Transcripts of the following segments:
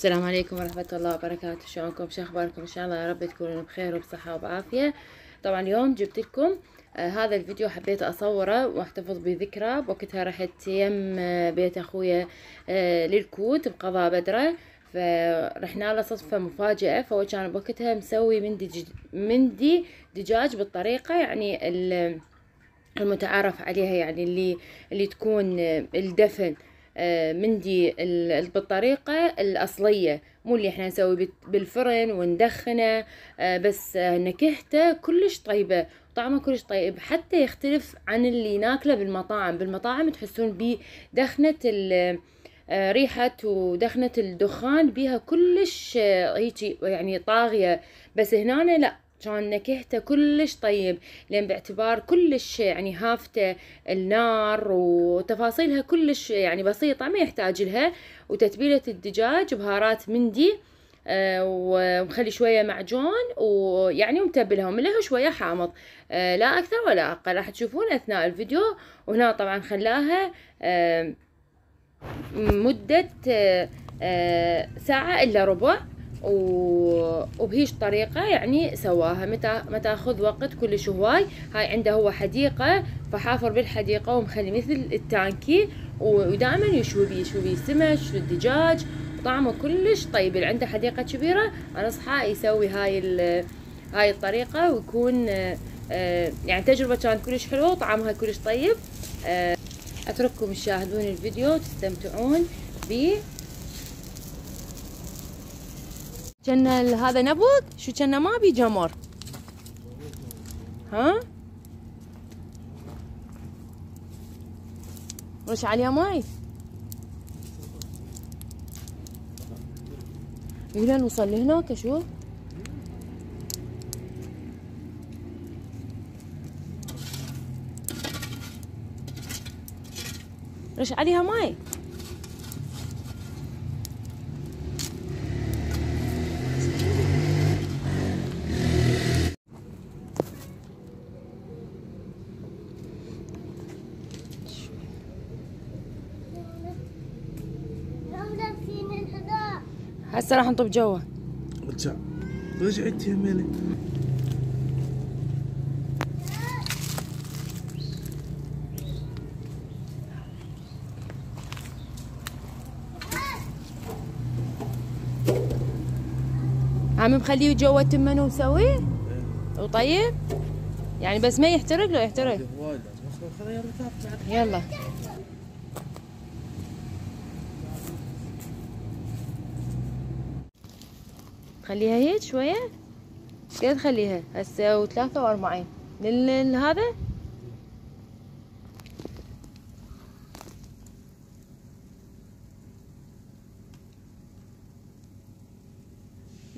السلام عليكم ورحمة الله وبركاته. شلونكم؟ شو اخباركم؟ ان شاء الله يا رب تكونون بخير وبصحة وبعافية. طبعا اليوم جبت لكم هذا الفيديو، حبيت اصوره واحتفظ بذكرى. بوقتها رحت يم بيت اخويا للكوت بقضاء بدرة، فرحنا له صدفة مفاجئة. فهو كان بوقتها مسوي مندي دجاج بالطريقة يعني المتعارف عليها، يعني اللي تكون الدفن مندي بالطريقة الأصلية، مو اللي احنا نسوي بالفرن وندخنه. بس نكهته كلش طيبة، طعمه كلش طيب، حتى يختلف عن اللي ناكله بالمطاعم تحسون بيه دخنة ريحة ودخنة الدخان بيها كلش هيجي يعني طاغية. بس هنا لا، كان نكهته كلش طيب، لان باعتبار كلش يعني هافته النار وتفاصيلها كلش يعني بسيطة، ما يحتاج لها. وتتبيلة الدجاج بهارات مندي ومخلي شوية معجون ويعني ومتبلها وملها شوية حامض، لا أكثر ولا أقل. راح تشوفون أثناء الفيديو. وهنا طبعا خلاها مدة ساعة إلا ربع، وبهيش طريقة يعني سواها، ما تاخذ وقت كلش هواي. هاي عنده هو حديقة، فحافر بالحديقة ومخلي مثل التانكي، ودائما يشوي بيه سمك الدجاج، طعمه كلش طيب. اللي عنده حديقة كبيرة انصحه يسوي هاي الطريقة، ويكون يعني تجربة كانت كلش حلوة وطعمها كلش طيب. اترككم تشاهدون الفيديو تستمتعون بيه. كان هذا نبض شو كان ما بي جمر، ها رش عليها ماي. يلا نوصل لهناك اشوف. رش عليها ماي. هسه راح نطب جوا. رجعت يا ميلي. عم مخليه جوا تمن ومسوي وطيب يعني، بس ما يحترق. لو يحترق يلا خليها هيك شوية. قد خليها هسه 43 هذا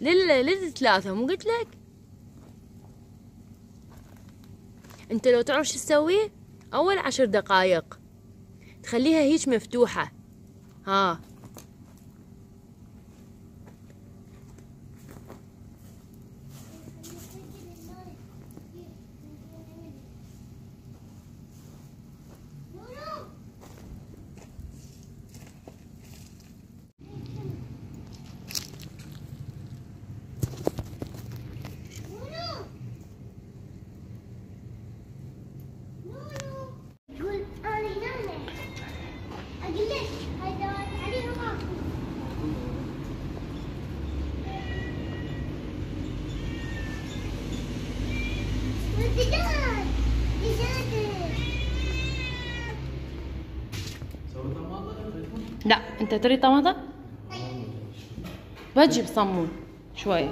لل3. مو قلت لك انت لو تعرف شو تسوي؟ اول 10 دقايق تخليها هيك مفتوحة، ها لا انت تريد طماطم؟ بجيب صمون شوي.